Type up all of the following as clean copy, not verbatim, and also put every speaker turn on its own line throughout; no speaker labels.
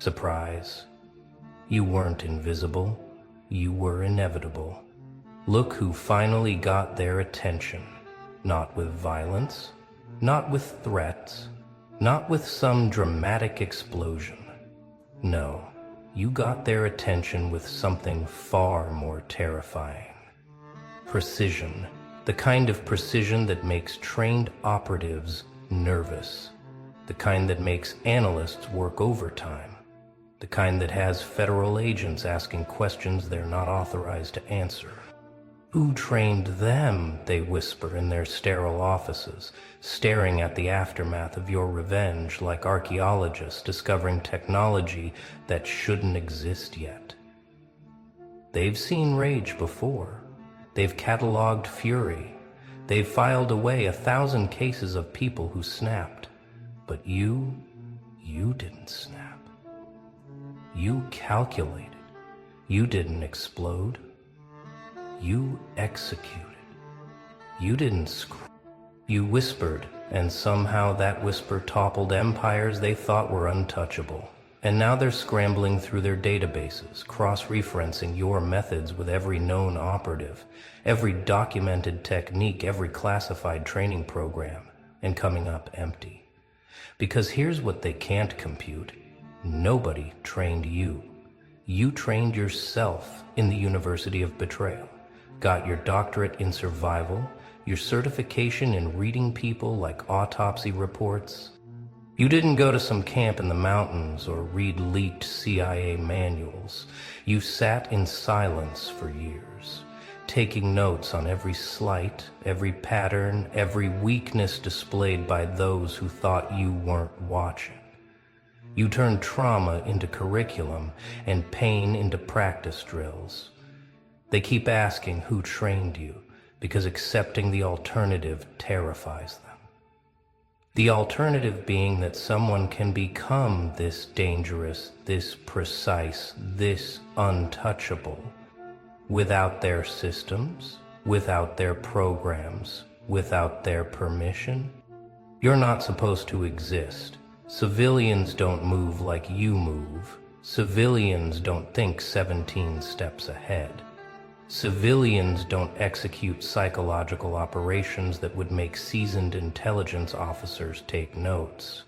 Surprise. You weren't invisible. You were inevitable. Look who finally got their attention. Not with violence, not with threats, not with some dramatic explosion. No, you got their attention with something far more terrifying. Precision. The kind of precision that makes trained operatives nervous. The kind that makes analysts work overtime. The kind that has federal agents asking questions they're not authorized to answer. Who trained them, they whisper in their sterile offices, staring at the aftermath of your revenge like archaeologists discovering technology that shouldn't exist yet. They've seen rage before. They've cataloged fury. They've filed away 1,000 cases of people who snapped. But you didn't snap. You calculated. You didn't explode. You executed. You didn't scream. You whispered, and somehow that whisper toppled empires they thought were untouchable. And now they're scrambling through their databases, cross-referencing your methods with every known operative, every documented technique, every classified training program, and coming up empty. Because here's what they can't compute. Nobody trained you. You trained yourself in the University of Betrayal. Got your doctorate in survival, your certification in reading people like autopsy reports. You didn't go to some camp in the mountains or read leaked CIA manuals. You sat in silence for years, taking notes on every slight, every pattern, every weakness displayed by those who thought you weren't watching. You turned trauma into curriculum and pain into practice drills. They keep asking who trained you because accepting the alternative terrifies them. The alternative being that someone can become this dangerous, this precise, this untouchable without their systems, without their programs, without their permission. You're not supposed to exist. Civilians don't move like you move. Civilians don't think 17 steps ahead. Civilians don't execute psychological operations that would make seasoned intelligence officers take notes.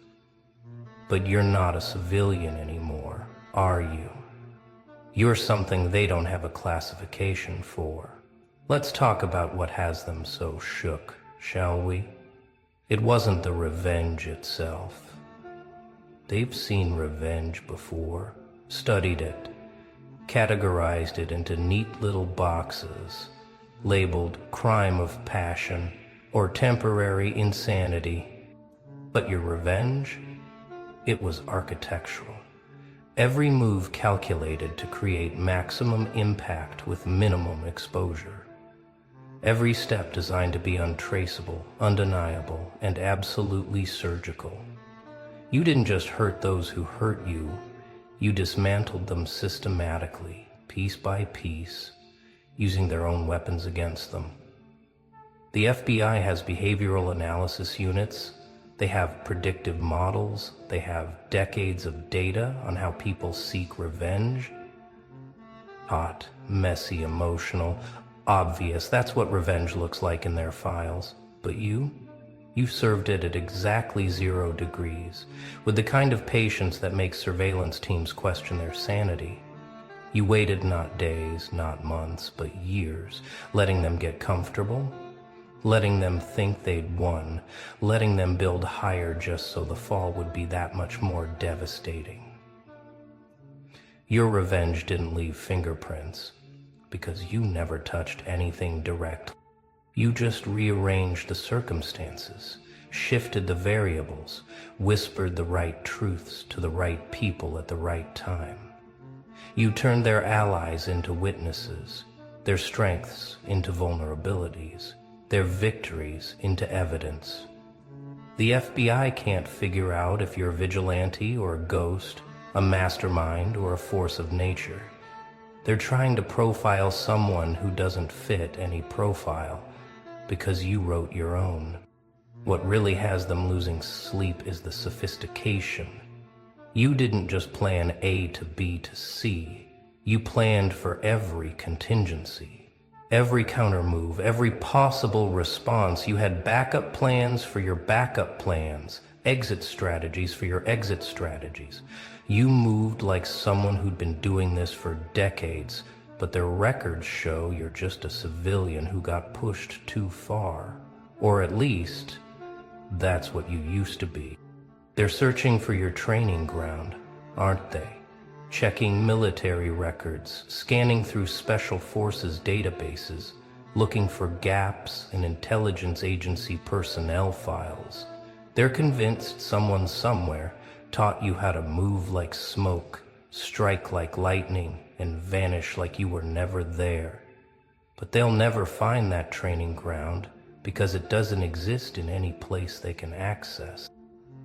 But you're not a civilian anymore, are you? You're something they don't have a classification for. Let's talk about what has them so shook, shall we? It wasn't the revenge itself. They've seen revenge before, studied it, categorized it into neat little boxes, labeled crime of passion or temporary insanity. But your revenge? It was architectural. Every move calculated to create maximum impact with minimum exposure. Every step designed to be untraceable, undeniable, and absolutely surgical. You didn't just hurt those who hurt you. You dismantled them systematically, piece by piece, using their own weapons against them. The FBI has behavioral analysis units. They have predictive models. They have decades of data on how people seek revenge. Hot, messy, emotional, obvious. That's what revenge looks like in their files. But you served it at exactly 0 degrees, with the kind of patience that makes surveillance teams question their sanity. You waited not days, not months, but years, letting them get comfortable, letting them think they'd won, letting them build higher just so the fall would be that much more devastating. Your revenge didn't leave fingerprints, because you never touched anything direct. You just rearranged the circumstances, shifted the variables, whispered the right truths to the right people at the right time. You turned their allies into witnesses, their strengths into vulnerabilities, their victories into evidence. The FBI can't figure out if you're a vigilante or a ghost, a mastermind or a force of nature. They're trying to profile someone who doesn't fit any profile, because you wrote your own. What really has them losing sleep is the sophistication, You didn't just plan A to B to C. You planned for every contingency, every countermove, every possible response. You had backup plans for your backup plans, exit strategies for your exit strategies. You moved like someone who'd been doing this for decades, but their records show you're just a civilian who got pushed too far. Or at least, that's what you used to be. They're searching for your training ground, aren't they? Checking military records, scanning through special forces databases, looking for gaps in intelligence agency personnel files. They're convinced someone somewhere taught you how to move like smoke, strike like lightning, and vanish like you were never there. But they'll never find that training ground because it doesn't exist in any place they can access.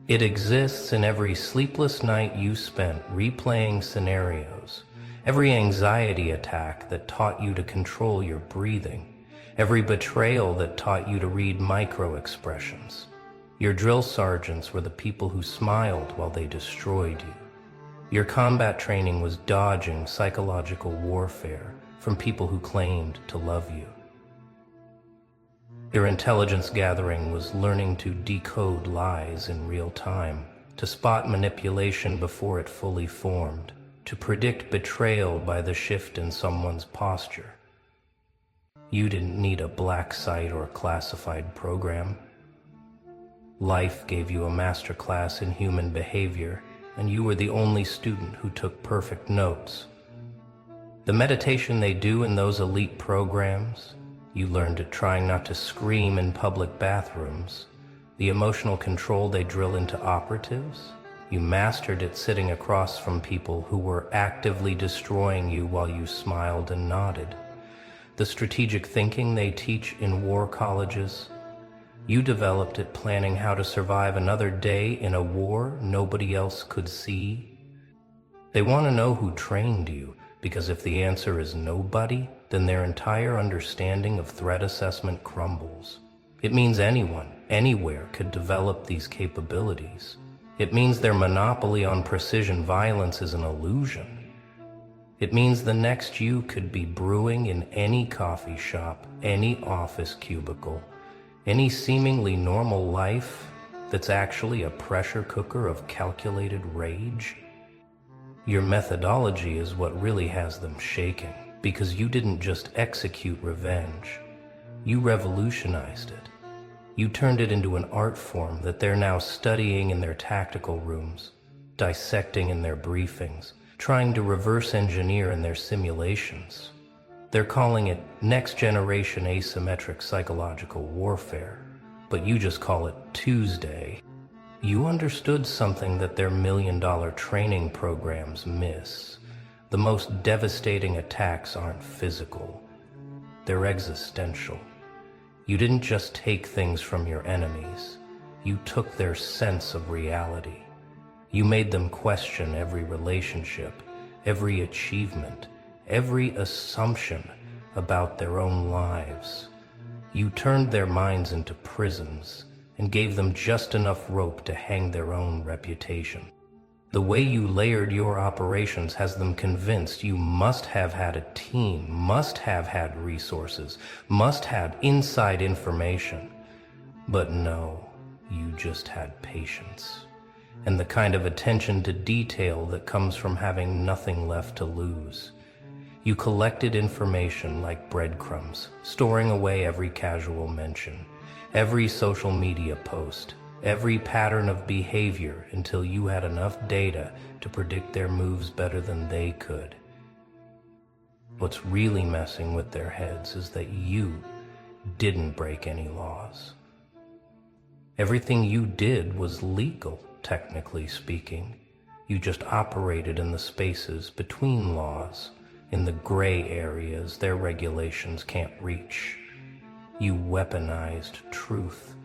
It exists in every sleepless night you spent replaying scenarios, every anxiety attack that taught you to control your breathing, every betrayal that taught you to read micro-expressions. Your drill sergeants were the people who smiled while they destroyed you. Your combat training was dodging psychological warfare from people who claimed to love you. Your intelligence gathering was learning to decode lies in real time, to spot manipulation before it fully formed, to predict betrayal by the shift in someone's posture. You didn't need a black site or a classified program. Life gave you a masterclass in human behavior, and you were the only student who took perfect notes. The meditation they do in those elite programs, you learned at trying not to scream in public bathrooms. The emotional control they drill into operatives, you mastered it sitting across from people who were actively destroying you while you smiled and nodded. The strategic thinking they teach in war colleges, you developed it planning how to survive another day in a war nobody else could see. They want to know who trained you, because if the answer is nobody, then their entire understanding of threat assessment crumbles. It means anyone, anywhere could develop these capabilities. It means their monopoly on precision violence is an illusion. It means the next you could be brewing in any coffee shop, any office cubicle, any seemingly normal life that's actually a pressure cooker of calculated rage. Your methodology is what really has them shaking, because you didn't just execute revenge. You revolutionized it. You turned it into an art form that they're now studying in their tactical rooms, dissecting in their briefings, trying to reverse engineer in their simulations. They're calling it next-generation asymmetric psychological warfare, but you just call it Tuesday. You understood something that their million-dollar training programs miss. The most devastating attacks aren't physical. They're existential. You didn't just take things from your enemies. You took their sense of reality. You made them question every relationship, every achievement, every assumption about their own lives. You turned their minds into prisons and gave them just enough rope to hang their own reputation. The way you layered your operations has them convinced you must have had a team, must have had resources, must have inside information. But no, you just had patience, and the kind of attention to detail that comes from having nothing left to lose. You collected information like breadcrumbs, storing away every casual mention, every social media post, every pattern of behavior until you had enough data to predict their moves better than they could. What's really messing with their heads is that you didn't break any laws. Everything you did was legal, technically speaking. You just operated in the spaces between laws, in the gray areas their regulations can't reach. You weaponized truth,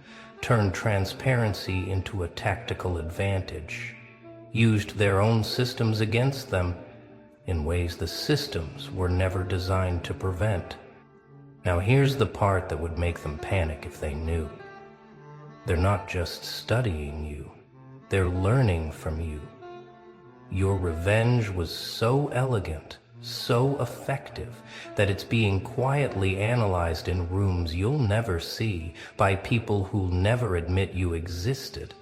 turned transparency into a tactical advantage, used their own systems against them in ways the systems were never designed to prevent. Now here's the part that would make them panic if they knew. They're not just studying you, they're learning from you. Your revenge was so elegant, so effective, that it's being quietly analyzed in rooms you'll never see by people who'll never admit you existed.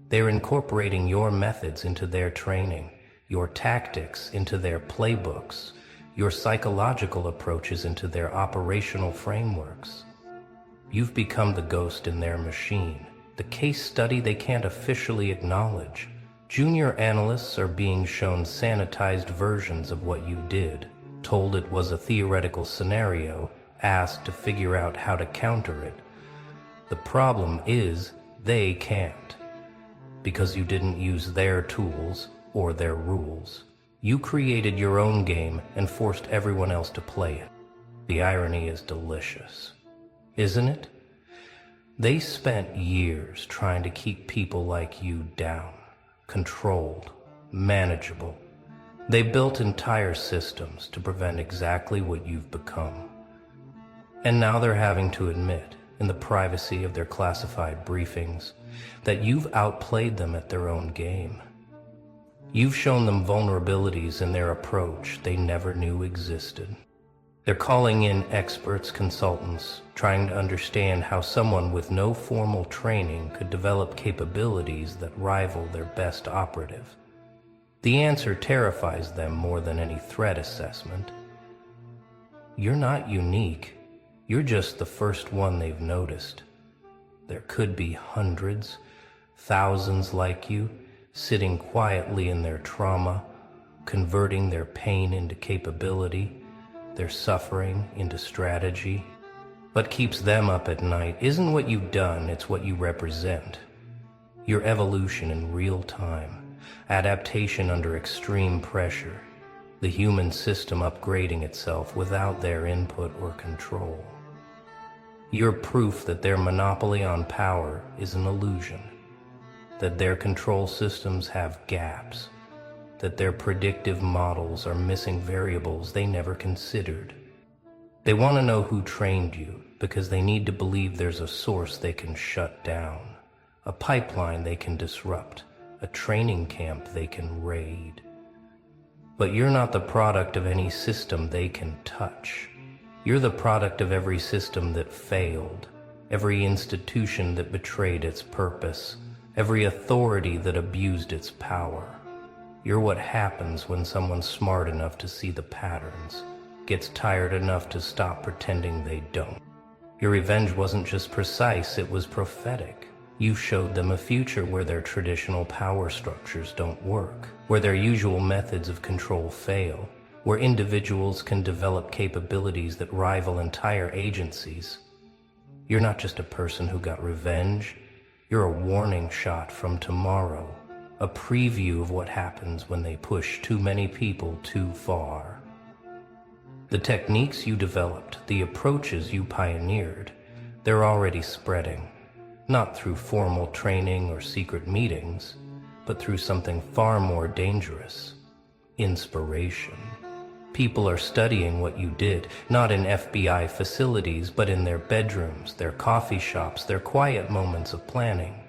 They're incorporating your methods into their training, your tactics into their playbooks, your psychological approaches into their operational frameworks. You've become the ghost in their machine, the case study they can't officially acknowledge. Junior analysts are being shown sanitized versions of what you did, told it was a theoretical scenario, asked to figure out how to counter it. The problem is they can't, because you didn't use their tools or their rules. You created your own game and forced everyone else to play it. The irony is delicious, isn't it? They spent years trying to keep people like you down, controlled, manageable. They built entire systems to prevent exactly what you've become. And now they're having to admit, in the privacy of their classified briefings, that you've outplayed them at their own game. You've shown them vulnerabilities in their approach they never knew existed. They're calling in experts, consultants, trying to understand how someone with no formal training could develop capabilities that rival their best operative. The answer terrifies them more than any threat assessment. You're not unique. You're just the first one they've noticed. There could be hundreds, thousands like you, sitting quietly in their trauma, converting their pain into capability, their suffering into strategy. What keeps them up at night isn't what you've done, it's what you represent. Your evolution in real time, adaptation under extreme pressure, the human system upgrading itself without their input or control. You're proof that their monopoly on power is an illusion, that their control systems have gaps, that their predictive models are missing variables they never considered. They want to know who trained you because they need to believe there's a source they can shut down, a pipeline they can disrupt, a training camp they can raid. But you're not the product of any system they can touch. You're the product of every system that failed, every institution that betrayed its purpose, every authority that abused its power. You're what happens when someone's smart enough to see the patterns, gets tired enough to stop pretending they don't. Your revenge wasn't just precise, it was prophetic. You showed them a future where their traditional power structures don't work, where their usual methods of control fail, where individuals can develop capabilities that rival entire agencies. You're not just a person who got revenge, you're a warning shot from tomorrow, a preview of what happens when they push too many people too far. The techniques you developed, the approaches you pioneered, they're already spreading, not through formal training or secret meetings, but through something far more dangerous: inspiration. People are studying what you did, not in FBI facilities, but in their bedrooms, their coffee shops, their quiet moments of planning.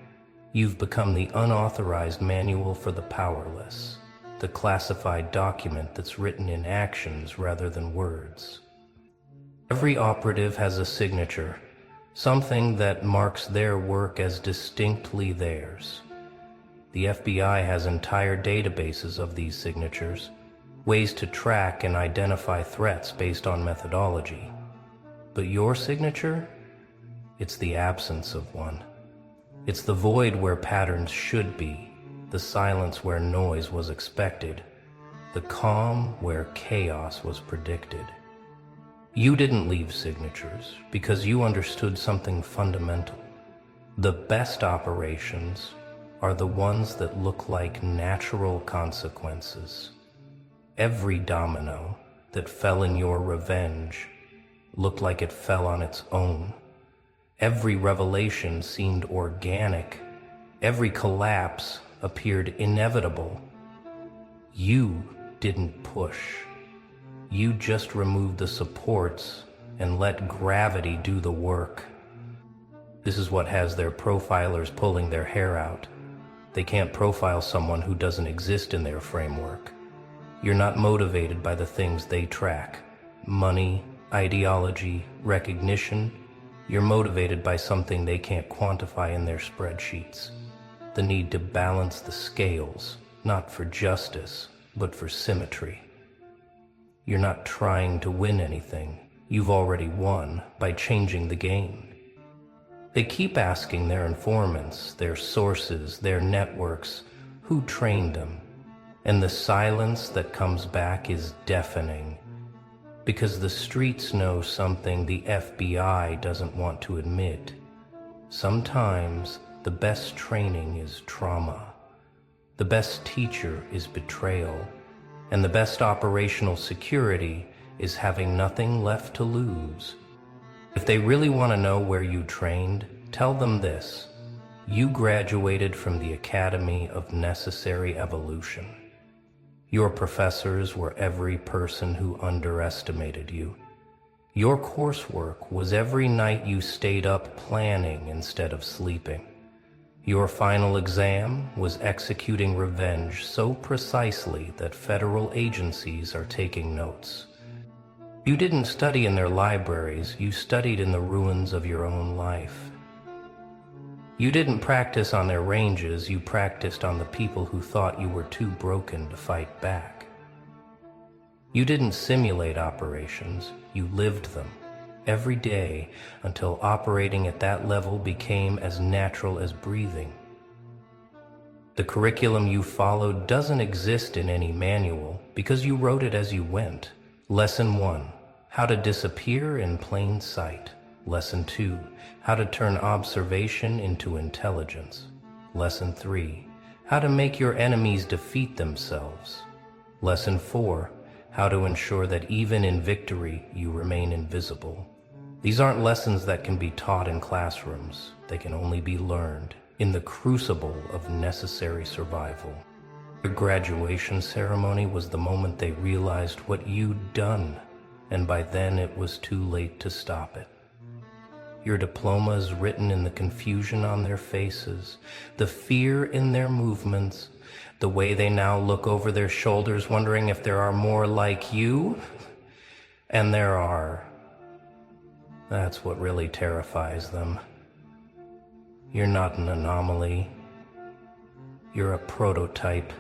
You've become the unauthorized manual for the powerless, the classified document that's written in actions rather than words. Every operative has a signature, something that marks their work as distinctly theirs. The FBI has entire databases of these signatures, ways to track and identify threats based on methodology. But your signature? It's the absence of one. It's the void where patterns should be, the silence where noise was expected, the calm where chaos was predicted. You didn't leave signatures because you understood something fundamental. The best operations are the ones that look like natural consequences. Every domino that fell in your revenge looked like it fell on its own. Every revelation seemed organic. Every collapse appeared inevitable. You didn't push. You just removed the supports and let gravity do the work. This is what has their profilers pulling their hair out. They can't profile someone who doesn't exist in their framework. You're not motivated by the things they track: money, ideology, recognition. You're motivated by something they can't quantify in their spreadsheets: the need to balance the scales, not for justice, but for symmetry. You're not trying to win anything. You've already won by changing the game. They keep asking their informants, their sources, their networks, who trained them? And the silence that comes back is deafening, because the streets know something the FBI doesn't want to admit. Sometimes the best training is trauma. The best teacher is betrayal. And the best operational security is having nothing left to lose. If they really want to know where you trained, tell them this: you graduated from the Academy of Necessary Evolution. Your professors were every person who underestimated you. Your coursework was every night you stayed up planning instead of sleeping. Your final exam was executing revenge so precisely that federal agencies are taking notes. You didn't study in their libraries, you studied in the ruins of your own life. You didn't practice on their ranges, you practiced on the people who thought you were too broken to fight back. You didn't simulate operations, you lived them every day until operating at that level became as natural as breathing. The curriculum you followed doesn't exist in any manual because you wrote it as you went. Lesson 1: how to disappear in plain sight. Lesson 2: how to turn observation into intelligence. Lesson 3: how to make your enemies defeat themselves. Lesson 4: how to ensure that even in victory you remain invisible. These aren't lessons that can be taught in classrooms. They can only be learned in the crucible of necessary survival. Your graduation ceremony was the moment they realized what you'd done, and by then it was too late to stop it. Your diploma is written in the confusion on their faces, the fear in their movements, the way they now look over their shoulders wondering if there are more like you. And there are. That's what really terrifies them. You're not an anomaly. You're a prototype.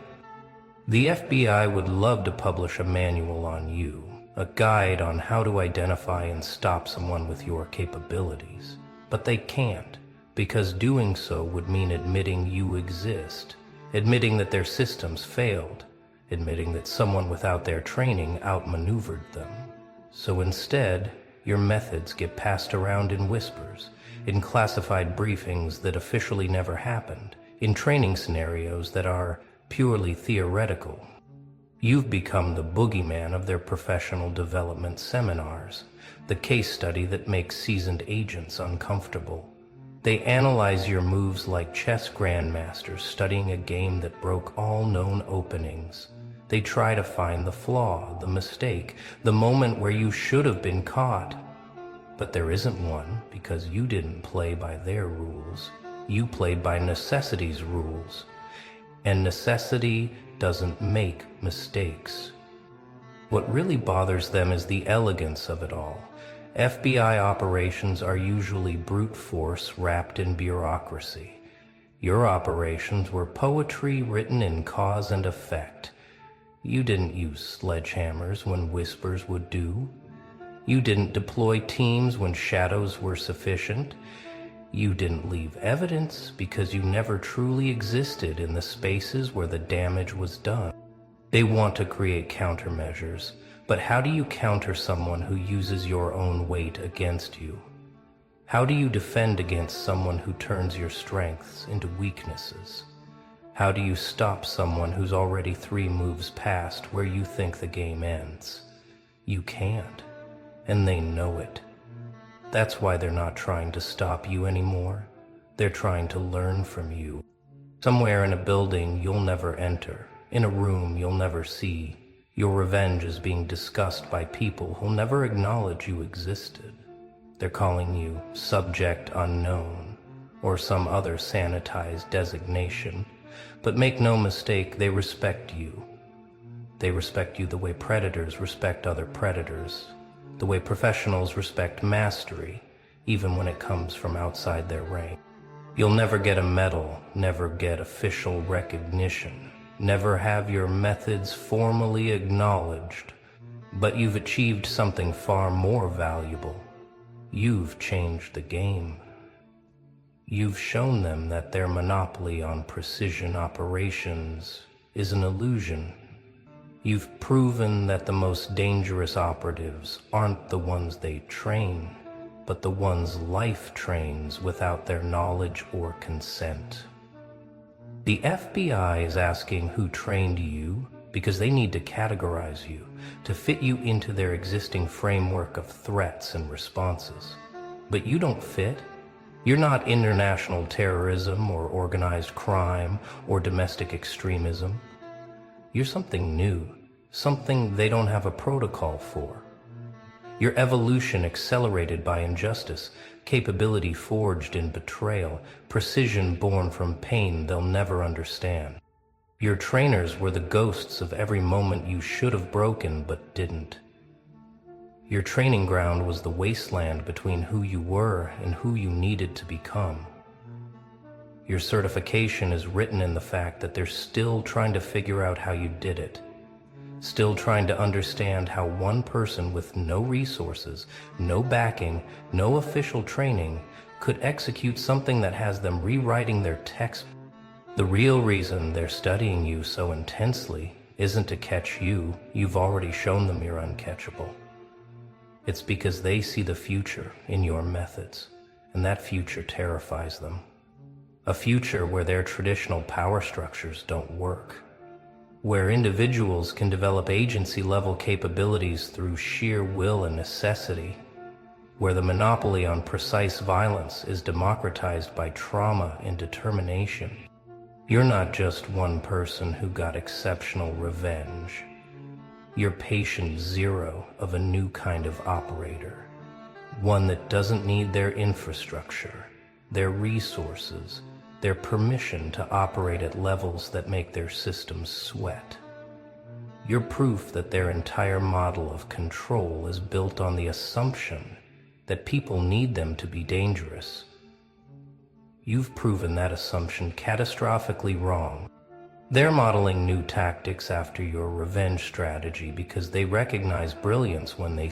The FBI would love to publish a manual on you, a guide on how to identify and stop someone with your capabilities. But they can't, because doing so would mean admitting you exist, admitting that their systems failed, admitting that someone without their training outmaneuvered them. So instead, your methods get passed around in whispers, in classified briefings that officially never happened, in training scenarios that are purely theoretical. You've become the boogeyman of their professional development seminars, the case study that makes seasoned agents uncomfortable. They analyze your moves like chess grandmasters studying a game that broke all known openings. They try to find the flaw, the mistake, the moment where you should have been caught. But there isn't one, because you didn't play by their rules. You played by necessity's rules. And necessity doesn't make mistakes. What really bothers them is the elegance of it all. FBI operations are usually brute force wrapped in bureaucracy. Your operations were poetry written in cause and effect. You didn't use sledgehammers when whispers would do. You didn't deploy teams when shadows were sufficient. You didn't leave evidence because you never truly existed in the spaces where the damage was done. They want to create countermeasures, but how do you counter someone who uses your own weight against you? How do you defend against someone who turns your strengths into weaknesses? How do you stop someone who's already 3 moves past where you think the game ends? You can't, and they know it. That's why they're not trying to stop you anymore. They're trying to learn from you. Somewhere in a building you'll never enter, in a room you'll never see, your revenge is being discussed by people who'll never acknowledge you existed. They're calling you Subject Unknown, or some other sanitized designation, But make no mistake, they respect you. They respect you the way predators respect other predators, the way professionals respect mastery, even when it comes from outside their range. You'll never get a medal, never get official recognition, never have your methods formally acknowledged, but you've achieved something far more valuable. You've changed the game. You've shown them that their monopoly on precision operations is an illusion. You've proven that the most dangerous operatives aren't the ones they train, but the ones life trains without their knowledge or consent. The FBI is asking who trained you because they need to categorize you, to fit you into their existing framework of threats and responses. But you don't fit. You're not international terrorism or organized crime or domestic extremism. You're something new, something they don't have a protocol for. Your evolution accelerated by injustice, capability forged in betrayal, precision born from pain they'll never understand. Your trainers were the ghosts of every moment you should have broken but didn't. Your training ground was the wasteland between who you were and who you needed to become. Your certification is written in the fact that they're still trying to figure out how you did it. Still trying to understand how one person with no resources, no backing, no official training could execute something that has them rewriting their text. The real reason they're studying you so intensely isn't to catch you. You've already shown them you're uncatchable. It's because they see the future in your methods, and that future terrifies them. A future where their traditional power structures don't work, where individuals can develop agency-level capabilities through sheer will and necessity, where the monopoly on precise violence is democratized by trauma and determination. You're not just one person who got exceptional revenge. You're patient zero of a new kind of operator, one that doesn't need their infrastructure, their resources, their permission to operate at levels that make their systems sweat. You're proof that their entire model of control is built on the assumption that people need them to be dangerous. You've proven that assumption catastrophically wrong. They're modeling new tactics after your revenge strategy because they recognize brilliance when they